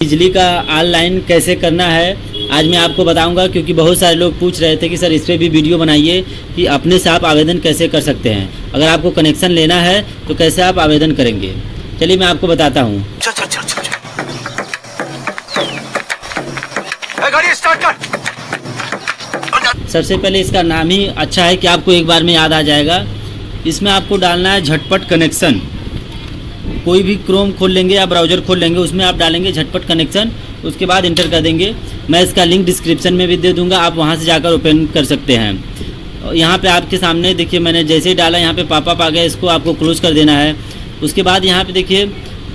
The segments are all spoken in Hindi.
बिजली का ऑनलाइन कैसे करना है आज मैं आपको बताऊंगा, क्योंकि बहुत सारे लोग पूछ रहे थे कि सर इस पर भी वीडियो बनाइए कि अपने से आप आवेदन कैसे कर सकते हैं। अगर आपको कनेक्शन लेना है तो कैसे आप आवेदन करेंगे, चलिए मैं आपको बताता हूँ। सबसे पहले इसका नाम ही अच्छा है कि आपको एक बार में याद आ जाएगा। इसमें आपको डालना है झटपट कनेक्शन। कोई भी क्रोम खोल लेंगे या ब्राउज़र खोल लेंगे, उसमें आप डालेंगे झटपट कनेक्शन, उसके बाद इंटर कर देंगे। मैं इसका लिंक डिस्क्रिप्शन में भी दे दूंगा, आप वहां से जाकर ओपन कर सकते हैं। यहाँ पे आपके सामने देखिए, मैंने जैसे ही डाला यहाँ पे पॉपअप आ गया, इसको आपको क्लोज कर देना है। उसके बाद यहाँ पे देखिए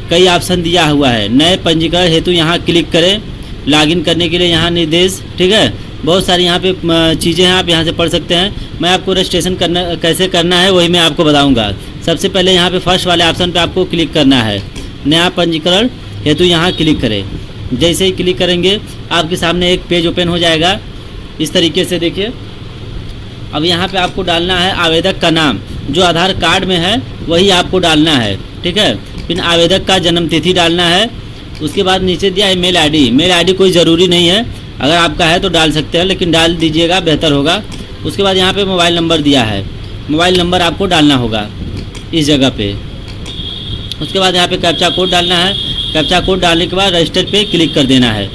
कई ऑप्शन दिया हुआ है। नए पंजीकरण हेतु यहाँ क्लिक करें, लॉगिन करने के लिए यहाँ निर्देश, ठीक है। बहुत सारी यहाँ पे चीज़ें हैं, आप यहाँ से पढ़ सकते हैं। मैं आपको रजिस्ट्रेशन कैसे करना है वही मैं आपको बताऊंगा। सबसे पहले यहाँ पे फर्स्ट वाले ऑप्शन पे आपको क्लिक करना है, नया पंजीकरण हेतु यहाँ क्लिक करें। जैसे ही क्लिक करेंगे आपके सामने एक पेज ओपन हो जाएगा इस तरीके से, देखिए। अब यहाँ पे आपको डालना है आवेदक का नाम, जो आधार कार्ड में है वही आपको डालना है, ठीक है। फिर आवेदक का जन्म तिथि डालना है। उसके बाद नीचे दिया है मेल आईडी। मेल आईडी कोई ज़रूरी नहीं है, अगर आपका है तो डाल सकते हैं, लेकिन डाल दीजिएगा बेहतर होगा। उसके बाद यहाँ पे मोबाइल नंबर दिया है, मोबाइल नंबर आपको डालना होगा इस जगह पे। उसके बाद यहाँ पे कैप्चा कोड डालना है। कैप्चा कोड डालने के बाद रजिस्टर पे क्लिक कर देना है।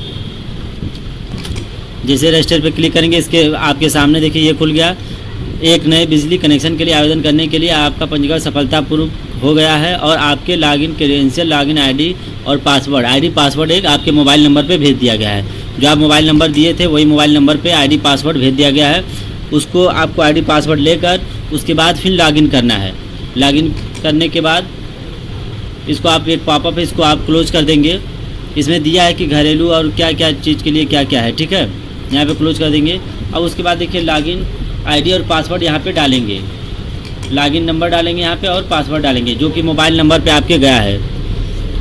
जैसे रजिस्टर पे क्लिक करेंगे, इसके आपके सामने देखिए ये खुल गया। एक नए बिजली कनेक्शन के लिए आवेदन करने के लिए आपका पंजीकरण सफलतापूर्वक हो गया है और आपके लॉगिन क्रेडेंशियल, लॉगिन आईडी और पासवर्ड एक आपके मोबाइल नंबर पे भेज दिया गया है। जो आप मोबाइल नंबर दिए थे वही मोबाइल नंबर पे आईडी पासवर्ड भेज दिया गया है। उसको आपको आईडी पासवर्ड लेकर उसके बाद फिर लॉगिन करना है। लॉगिन करने के बाद इसको आप एक पॉपअप है, इसको आप क्लोज कर देंगे। इसमें दिया है कि घरेलू और क्या क्या चीज़ के लिए क्या क्या है, ठीक है। यहाँ पे क्लोज कर देंगे। अब उसके बाद देखिए लॉगिन आईडी और पासवर्ड यहाँ पे डालेंगे। लॉगिन नंबर डालेंगे यहाँ पे और पासवर्ड डालेंगे जो कि मोबाइल नंबर पे आपके गया है।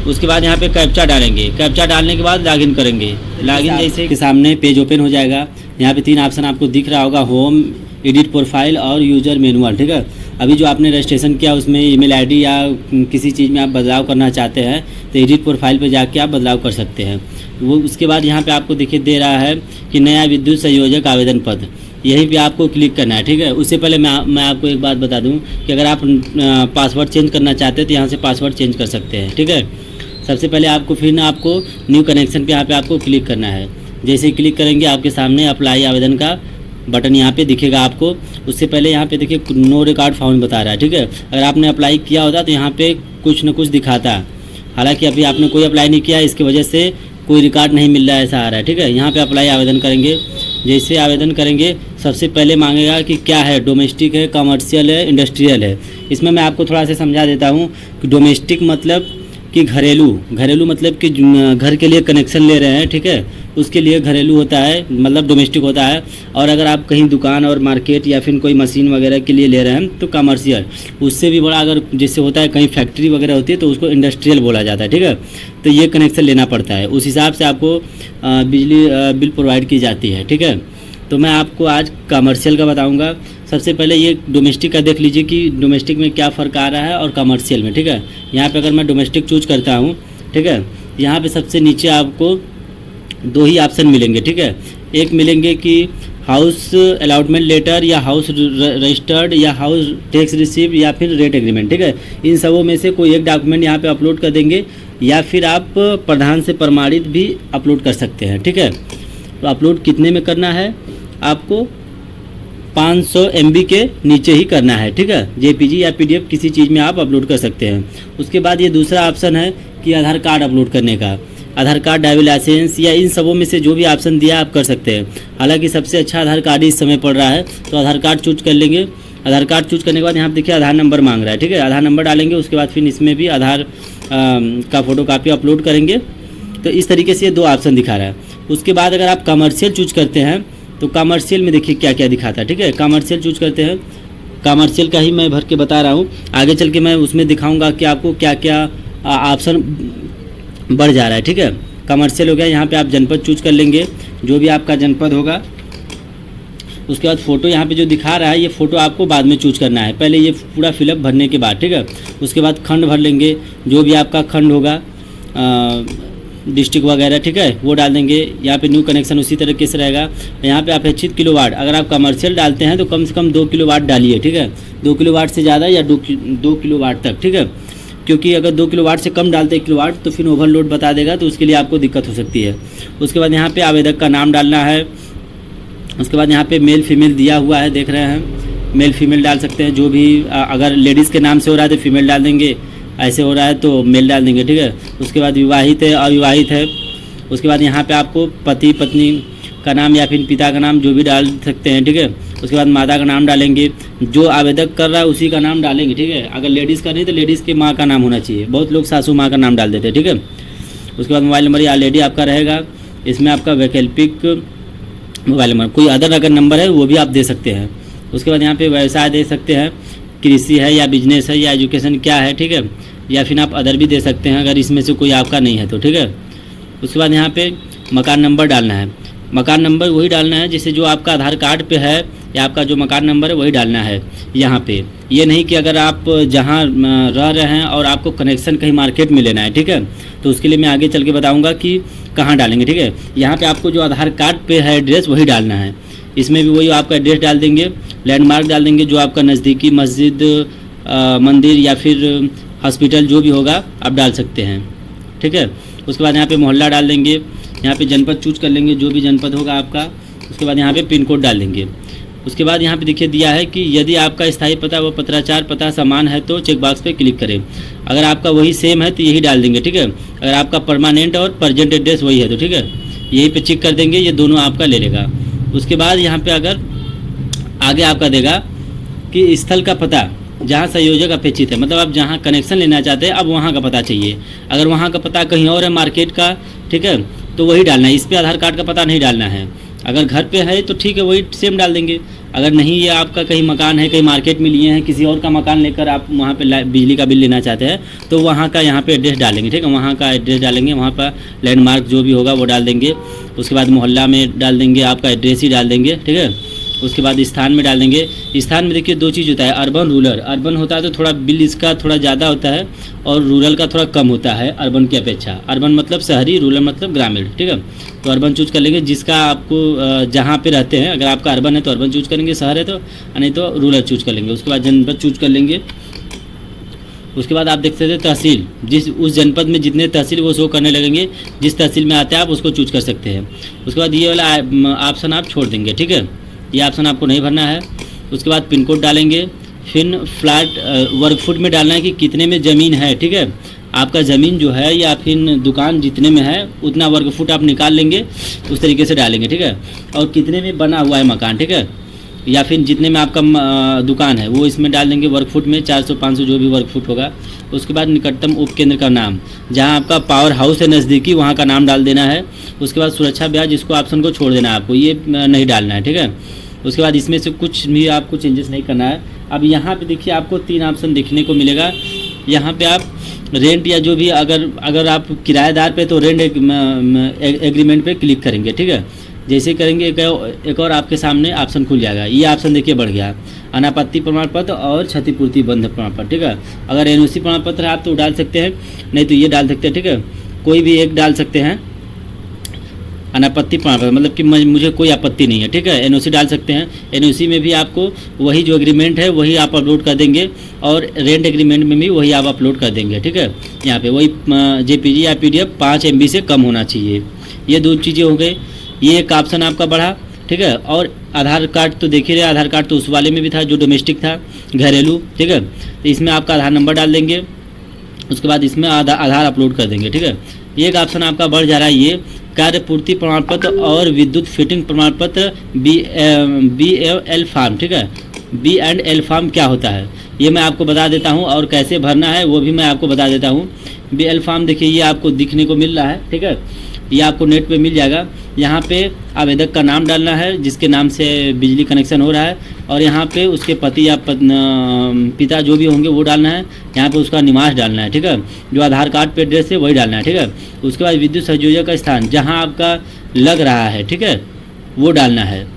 उसके बाद यहाँ पे कैप्चा डालेंगे। कैप्चा डालने के बाद लॉगिन करेंगे। लॉगिन जैसे के सामने पेज ओपन हो जाएगा। यहाँ पे 3 ऑप्शन आपको दिख रहा होगा, होम, एडिट प्रोफाइल और यूज़र मैनुअल, ठीक है। अभी जो आपने रजिस्ट्रेशन किया उसमें ईमेल आईडी या किसी चीज़ में आप बदलाव करना चाहते हैं तो एडिट प्रोफाइल पे जाके आप बदलाव कर सकते हैं। वो उसके बाद यहाँ पे आपको देखिए दे रहा है कि नया विद्युत संयोजक आवेदन पत्र, यहीं पे आपको क्लिक करना है, ठीक है। उससे पहले मैं आपको एक बात बता दूं कि अगर आप पासवर्ड चेंज करना चाहते हैं तो यहाँ से पासवर्ड चेंज कर सकते हैं, ठीक है। सबसे पहले आपको फिर आपको न्यू कनेक्शन पे यहाँ पे आपको क्लिक करना है। जैसे ही क्लिक करेंगे आपके सामने अप्लाई आवेदन का बटन यहाँ पे दिखेगा आपको। उससे पहले यहाँ पे देखिए नो रिकॉर्ड फाउंड बता रहा है, ठीक है। अगर आपने अप्लाई किया होता तो यहाँ पे कुछ न कुछ दिखाता, हालांकि अभी आपने कोई अप्लाई नहीं किया, इसकी वजह से कोई रिकॉर्ड नहीं मिल रहा है, ऐसा आ रहा है, ठीक है। यहाँ पे अप्लाई आवेदन करेंगे। जैसे आवेदन करेंगे सबसे पहले मांगेगा कि क्या है, डोमेस्टिक है, कमर्शियल है, इंडस्ट्रियल है। इसमें मैं आपको थोड़ा सा समझा देता हूँ कि डोमेस्टिक मतलब कि घरेलू मतलब कि घर के लिए कनेक्शन ले रहे हैं, ठीक है, उसके लिए घरेलू होता है, मतलब डोमेस्टिक होता है। और अगर आप कहीं दुकान और मार्केट या फिर कोई मशीन वगैरह के लिए ले रहे हैं तो कमर्शियल। उससे भी बड़ा अगर जैसे होता है कहीं फैक्ट्री वगैरह होती है तो उसको इंडस्ट्रियल बोला जाता है, ठीक है। तो ये कनेक्शन लेना पड़ता है, उस हिसाब से आपको बिजली बिल प्रोवाइड की जाती है, ठीक है। तो मैं आपको आज कमर्शियल का बताऊंगा। सबसे पहले ये डोमेस्टिक का देख लीजिए कि डोमेस्टिक में क्या फ़र्क आ रहा है और कमर्शियल में, ठीक है। यहाँ पे अगर मैं डोमेस्टिक चूज करता हूँ, ठीक है, यहाँ पे सबसे नीचे आपको 2 ही ऑप्शन मिलेंगे, ठीक है। एक मिलेंगे कि हाउस अलॉटमेंट लेटर या हाउस रजिस्टर्ड या हाउस टैक्स रिसीव या फिर रेट एग्रीमेंट, ठीक है। इन सबों में से कोई एक डॉक्यूमेंट यहाँ पे अपलोड कर देंगे या फिर आप प्रधान से प्रमाणित भी अपलोड कर सकते हैं, ठीक है। तो अपलोड कितने में करना है, आपको 500 MB के नीचे ही करना है, ठीक है। JPG या PDF किसी चीज़ में आप अपलोड कर सकते हैं। उसके बाद ये दूसरा ऑप्शन है कि आधार कार्ड अपलोड करने का। आधार कार्ड, ड्राइविंग लाइसेंस या इन सबों में से जो भी ऑप्शन दिया आप कर सकते हैं। हालांकि सबसे अच्छा आधार कार्ड ही इस समय पड़ रहा है, तो आधार कार्ड चूज कर लेंगे। आधार कार्ड चूज करने के बाद यहाँ देखिए आधार नंबर मांग रहा है, ठीक है। आधार नंबर डालेंगे, उसके बाद फिर इसमें भी आधार का फोटो कापी अपलोड करेंगे। तो इस तरीके से ये 2 ऑप्शन दिखा रहा है। उसके बाद अगर आप कमर्शियल चूज करते हैं तो कमर्शियल में देखिए क्या क्या दिखाता है, ठीक है। कमर्शियल चूज करते हैं, कमर्शियल का ही मैं भर के बता रहा हूँ, आगे चल के मैं उसमें दिखाऊंगा कि आपको क्या क्या ऑप्शन बढ़ जा रहा है, ठीक है। कमर्शियल हो गया, यहाँ पे आप जनपद चूज कर लेंगे, जो भी आपका जनपद होगा। उसके बाद फ़ोटो यहाँ पे जो दिखा रहा है ये फ़ोटो आपको बाद में चूज करना है, पहले ये पूरा फिलअप भरने के बाद, ठीक है। उसके बाद खंड भर लेंगे, जो भी आपका खंड होगा, डिस्ट्रिक्ट वगैरह, ठीक है, वो डाल देंगे। यहाँ पे न्यू कनेक्शन उसी तरीके से रहेगा। यहाँ पे अपेक्षित किलोवाट, अगर आप कमर्शियल डालते हैं तो कम से कम 2 किलोवाट डालिए, ठीक है, 2 किलोवाट से ज़्यादा या 2 किलोवाट तक, ठीक है, क्योंकि अगर 2 किलोवाट से कम डालते 1 किलोवाट तो फिर ओवरलोड बता देगा, तो उसके लिए आपको दिक्कत हो सकती है। उसके बाद यहाँ पे आवेदक का नाम डालना है। उसके बाद यहाँ पे मेल फीमेल दिया हुआ है, देख रहे हैं, मेल फीमेल डाल सकते हैं, जो भी अगर लेडीज़ के नाम से हो रहा है तो फीमेल डाल देंगे, ऐसे हो रहा है तो मेल डाल देंगे, ठीक है। उसके बाद विवाहित है, अविवाहित है। उसके बाद यहाँ पे आपको पति पत्नी का नाम या फिर पिता का नाम जो भी डाल सकते हैं, ठीक है। उसके बाद माता का नाम डालेंगे, जो आवेदक कर रहा है उसी का नाम डालेंगे, ठीक है। अगर लेडीज़ का नहीं तो लेडीज़ की माँ का नाम होना चाहिए, बहुत लोग सासू माँ का नाम डाल देते हैं, ठीक है। उसके बाद मोबाइल नंबर ऑलरेडी आपका रहेगा, इसमें आपका वैकल्पिक मोबाइल नंबर, कोई अदर अगर नंबर है वो भी आप दे सकते हैं। उसके बाद यहाँ पे व्यवसाय दे सकते हैं, कृषि है या बिजनेस है या एजुकेशन क्या है, ठीक है, या फिर आप अदर भी दे सकते हैं अगर इसमें से कोई आपका नहीं है तो, ठीक है। उसके बाद यहाँ पे मकान नंबर डालना है। मकान नंबर वही डालना है जैसे जो आपका आधार कार्ड पे है, या आपका जो मकान नंबर है वही डालना है यहाँ पे। ये नहीं कि अगर आप जहाँ रह रहे हैं और आपको कनेक्शन कहीं मार्केट में लेना है, ठीक है, तो उसके लिए मैं आगे चल के बताऊँगा कि कहाँ डालेंगे, ठीक है। यहाँ पे आपको जो आधार कार्ड पे है एड्रेस वही डालना है, इसमें भी वही आपका एड्रेस डाल देंगे, लैंडमार्क डाल देंगे, जो आपका नज़दीकी मस्जिद, मंदिर या फिर हॉस्पिटल जो भी होगा आप डाल सकते हैं, ठीक है। उसके बाद यहाँ पे मोहल्ला डाल देंगे, यहाँ पे जनपद चूज कर लेंगे, जो भी जनपद होगा आपका। उसके बाद यहाँ पे पिन कोड डाल देंगे। उसके बाद यहाँ पे देखिए दिया है कि यदि आपका स्थायी पता व पत्राचार पता समान है तो चेक बॉक्स पे क्लिक करें। अगर आपका वही सेम है तो यही डाल देंगे, ठीक है। अगर आपका परमानेंट और प्रेजेंट एड्रेस वही है तो, ठीक है, यही पे चेक कर देंगे, ये दोनों आपका ले लेगा। उसके बाद यहाँ पे अगर आगे आपका देगा कि स्थल का पता जहाँ संयोजक अपेक्षित है, मतलब आप जहाँ कनेक्शन लेना चाहते हैं अब वहाँ का पता चाहिए। अगर वहाँ का पता कहीं और है मार्केट का, ठीक है, तो वही डालना है, इस पर आधार कार्ड का पता नहीं डालना है। अगर घर पे है तो ठीक है, वही सेम डाल देंगे। अगर नहीं, ये आपका कहीं मकान है, कहीं मार्केट में लिए हैं, किसी और का मकान लेकर आप वहाँ पे बिजली का बिल लेना चाहते हैं तो वहाँ का यहाँ पे एड्रेस डालेंगे, ठीक है, वहाँ का एड्रेस डालेंगे, वहाँ पर लैंडमार्क जो भी होगा वो डाल देंगे। उसके बाद मोहल्ला में डाल देंगे, आपका एड्रेस ही डाल देंगे, ठीक है। उसके बाद स्थान में डाल देंगे। स्थान में देखिए 2 चीज़ होता है, अर्बन रूरल। अर्बन होता है तो थोड़ा बिल इसका थोड़ा ज़्यादा होता है और रूरल का थोड़ा कम होता है अर्बन की अपेक्षा। अर्बन मतलब शहरी, रूरल मतलब ग्रामीण, ठीक है। तो अर्बन चूज कर लेंगे, जिसका आपको जहाँ पे रहते हैं, अगर आपका अर्बन है तो अर्बन चूज करेंगे, शहर है तो, नहीं तो रूरल चूज कर लेंगे। उसके बाद जनपद चूज कर लेंगे। उसके बाद आप देख सकते हैं तहसील, जिस उस जनपद में जितने तहसील वो शो करने लगेंगे, जिस तहसील में आते हैं आप उसको चूज कर सकते हैं। उसके बाद ये वाला ऑप्शन आप छोड़ देंगे, ठीक है, ये ऑप्शन आपको नहीं भरना है। उसके बाद पिन कोड डालेंगे, फिर फ्लैट वर्ग फुट में डालना है कि कितने में ज़मीन है, ठीक है। आपका ज़मीन जो है या फिर दुकान जितने में है उतना वर्ग फुट आप निकाल लेंगे, उस तरीके से डालेंगे, ठीक है। और कितने में बना हुआ है मकान, ठीक है, या फिर जितने में आपका दुकान है वो इसमें डाल देंगे वर्ग फुट में, 400-500 जो भी वर्ग फुट होगा। उसके बाद निकटतम उपकेंद्र का नाम, जहां आपका पावर हाउस है नज़दीकी वहां का नाम डाल देना है। उसके बाद सुरक्षा ब्याज, इसको ऑप्शन को छोड़ देना है, आपको ये नहीं डालना है, ठीक है। उसके बाद इसमें से कुछ भी आपको चेंजेस नहीं करना है। अब यहाँ पे देखिए आपको 3 ऑप्शन देखने को मिलेगा। यहाँ पे आप रेंट या जो भी अगर आप किराएदार पे तो रेंट एग्रीमेंट पे क्लिक करेंगे, ठीक है। जैसे करेंगे एक और आपके सामने ऑप्शन खुल जाएगा। ये ऑप्शन देखिए बढ़ गया, अनापत्ति प्रमाण पत्र और क्षतिपूर्ति बंध प्रमाण पत्र, ठीक है। अगर एनओसी प्रमाण पत्र आप तो डाल सकते हैं, नहीं तो ये डाल सकते हैं, ठीक है, कोई भी एक डाल सकते हैं। अनापत्ति प्रमाण पत्र मतलब कि मुझे कोई आपत्ति नहीं है, ठीक है। एनओसी डाल सकते हैं, एनओसी में भी आपको वही जो एग्रीमेंट है वही आप अपलोड कर देंगे और रेंट एग्रीमेंट में भी वही आप अपलोड कर देंगे, ठीक है। यहाँ पे वही जेपीजी या पीडीएफ 5 MB से कम होना चाहिए। ये 2 चीज़ें हो गई, ये एक ऑप्शन आपका बढ़ा, ठीक है। और आधार कार्ड तो देख ही रहे, आधार कार्ड तो उस वाले में भी था जो डोमेस्टिक था, घरेलू, ठीक है। तो इसमें आपका आधार नंबर डाल देंगे, उसके बाद इसमें आधार अपलोड कर देंगे, ठीक है। ये एक ऑप्शन आपका बढ़ जा रहा है, ये कार्य पूर्ति प्रमाण पत्र और विद्युत फिटिंग प्रमाण पत्र BL फॉर्म, ठीक है। B&L फॉर्म क्या होता है ये मैं आपको बता देता हूँ, और कैसे भरना है वो भी मैं आपको बता देता हूँ। BL फॉर्म देखिए ये आपको दिखने को मिल रहा है, ठीक है, ये आपको नेट पे मिल जाएगा। यहाँ पे आवेदक का नाम डालना है जिसके नाम से बिजली कनेक्शन हो रहा है, और यहाँ पे उसके पति या पिता जो भी होंगे वो डालना है। यहाँ पे उसका निवास डालना है, ठीक है, जो आधार कार्ड पे एड्रेस है वही डालना है, ठीक है। उसके बाद विद्युत संयोजक का स्थान जहाँ आपका लग रहा है, ठीक है, वो डालना है।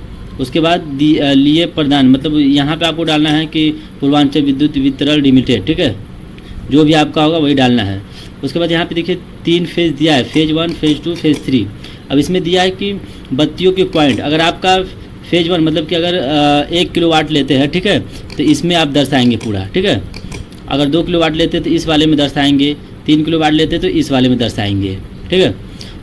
उसके बाद लिए प्रदान, मतलब यहाँ पे आपको डालना है कि पूर्वांचल विद्युत वितरण लिमिटेड, ठीक है, जो भी आपका होगा वही डालना है। उसके बाद यहाँ पे देखिए 3 फेज़ दिया है, फेज़ 1, फेज़ 2, फेज़ 3। अब इसमें दिया है कि बत्तियों के पॉइंट, अगर आपका फेज़ 1 मतलब कि अगर 1 किलोवाट लेते हैं, ठीक है, तो इसमें आप दर्शाएंगे पूरा, ठीक है। अगर 2 किलोवाट लेते तो इस वाले में दर्शाएंगे, 3 किलोवाट लेते तो इस वाले में दर्शाएंगे, ठीक है।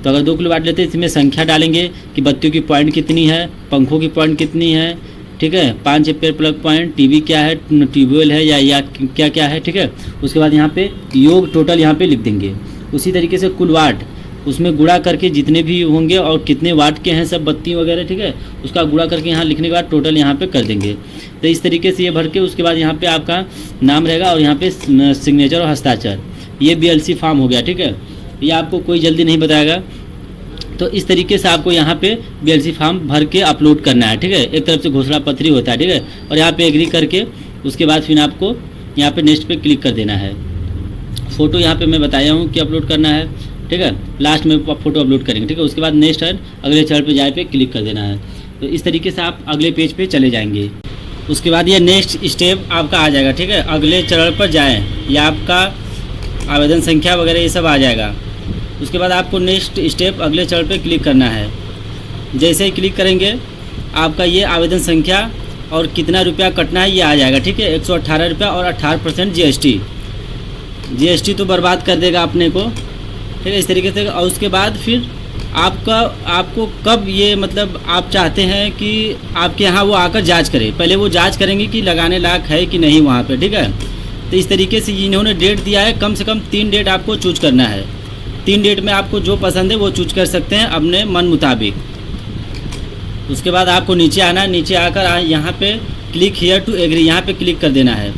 तो अगर 2 किलोवाट लेते इसमें संख्या डालेंगे कि बत्तियों की पॉइंट कितनी है, पंखों की पॉइंट कितनी है, ठीक है, 5 एम्पीयर प्लग पॉइंट, टीवी क्या है, ट्यूबवेल है या क्या क्या है, ठीक है। उसके बाद यहाँ पे योग टोटल यहाँ पे लिख देंगे। उसी तरीके से कुल वाट उसमें गुणा करके जितने भी होंगे और कितने वाट के हैं सब बत्ती वगैरह, ठीक है, उसका गुणा करके यहाँ लिखने के बाद टोटल यहाँ पे कर देंगे। तो इस तरीके से ये भर के उसके बाद यहाँ पे आपका नाम रहेगा और यहाँ पे सिग्नेचर और हस्ताक्षर। ये BLC फॉर्म हो गया, ठीक है। ये आपको कोई जल्दी नहीं बताएगा। तो इस तरीके से आपको यहाँ पे BLC फॉर्म भर के अपलोड करना है, ठीक है। एक तरफ से घोषणा पत्री होता है, ठीक है, और यहाँ पे एग्री करके उसके बाद फिर आपको यहाँ पे नेक्स्ट पे क्लिक कर देना है। फ़ोटो यहाँ पे मैं बताया हूँ कि अपलोड करना है, ठीक है, लास्ट में फ़ोटो अपलोड करेंगे, ठीक है। उसके बाद नेक्स्ट है अगले चरण पे जाए पे क्लिक कर देना है। तो इस तरीके से आप अगले पेज पे चले जाएंगे। उसके बाद ये नेक्स्ट स्टेप आपका आ जाएगा, ठीक है। अगले चरण पर जाएँ, या आपका आवेदन संख्या वगैरह ये सब आ जाएगा। उसके बाद आपको नेक्स्ट स्टेप अगले चरण पे क्लिक करना है। जैसे ही क्लिक करेंगे आपका ये आवेदन संख्या और कितना रुपया कटना है ये आ जाएगा, ठीक है। 118 रुपया और 18% GST तो बर्बाद कर देगा अपने को, ठीक है, इस तरीके से। और उसके बाद फिर आपको कब ये मतलब आप चाहते हैं कि आपके यहाँ वो आकर जांच करे, पहले वो जांच करेंगे कि लगाने लायक है कि नहीं वहाँ पे, ठीक है। तो इस तरीके से इन्होंने डेट दिया है, कम से कम 3 डेट आपको चूज करना है। 3 डेट में आपको जो पसंद है वो चूज कर सकते हैं अपने मन मुताबिक। उसके बाद आपको नीचे आना है, नीचे आकर यहाँ पे क्लिक हियर टू एग्री, यहाँ पे क्लिक कर देना है।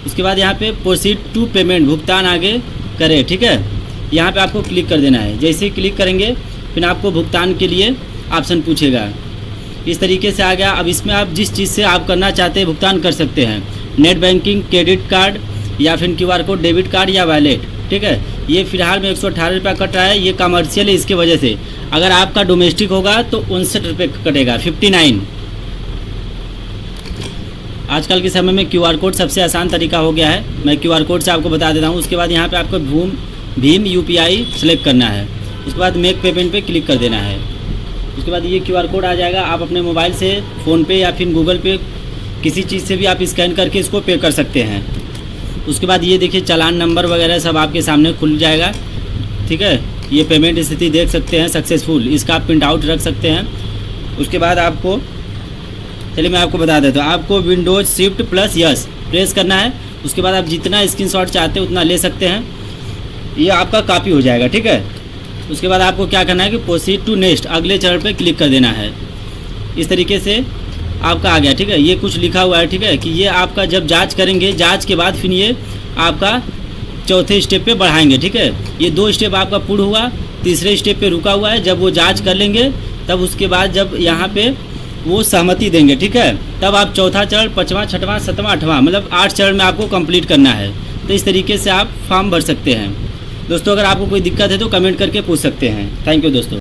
उसके बाद यहाँ पे प्रोसीड टू पेमेंट, भुगतान आगे करें, ठीक है, यहाँ पे आपको क्लिक कर देना है। जैसे ही क्लिक करेंगे फिर आपको भुगतान के लिए ऑप्शन पूछेगा। इस तरीके से आ गया। अब इसमें आप जिस चीज़ से आप करना चाहते हैं भुगतान कर सकते हैं, नेट बैंकिंग, क्रेडिट कार्ड या फिर QR कोड, डेबिट कार्ड या वॉलेट, ठीक है। ये फिलहाल में 118 रुपया कट रहा है, ये कमर्शियल है, इसके वजह से। अगर आपका डोमेस्टिक होगा तो 59 रुपये कटेगा, 59। आजकल के समय में QR कोड सबसे आसान तरीका हो गया है, मैं QR कोड से आपको बता देता हूँ। उसके बाद यहाँ पे आपको भीम UPI सेलेक्ट करना है। उसके बाद मेक पेमेंट पे क्लिक कर देना है। उसके बाद ये QR कोड आ जाएगा। आप अपने मोबाइल से फ़ोनपे या फिर गूगल पे किसी चीज़ से भी आप स्कैन करके इसको पे कर सकते हैं। उसके बाद ये देखिए चालान नंबर वगैरह सब आपके सामने खुल जाएगा, ठीक है। ये पेमेंट स्थिति देख सकते हैं सक्सेसफुल, इसका आप प्रिंट आउट रख सकते हैं। उसके बाद आपको, चलिए मैं आपको बता देता हूँ, आपको Windows shift plus yes press करना है। उसके बाद आप जितना स्क्रीनशॉट चाहते हैं उतना ले सकते हैं, ये आपका कॉपी हो जाएगा, ठीक है। उसके बाद आपको क्या करना है कि प्रोसीड टू नेक्स्ट, अगले चरण पे क्लिक कर देना है। इस तरीके से आपका आ गया, ठीक है। ये कुछ लिखा हुआ है, ठीक है, कि ये आपका जब जांच करेंगे, जांच के बाद फिर ये आपका चौथे स्टेप पे बढ़ाएंगे, ठीक है। ये 2 स्टेप आपका पूर्ण हुआ, तीसरे स्टेप पे रुका हुआ है। जब वो जांच कर लेंगे तब उसके बाद जब यहाँ पे वो सहमति देंगे, ठीक है, तब आप चौथा चरण, 5वां, 6वां, 7वां, 8वां मतलब 8 चरण में आपको कंप्लीट करना है। तो इस तरीके से आप फॉर्म भर सकते हैं। दोस्तों अगर आपको कोई दिक्कत है तो कमेंट करके पूछ सकते हैं। थैंक यू दोस्तों।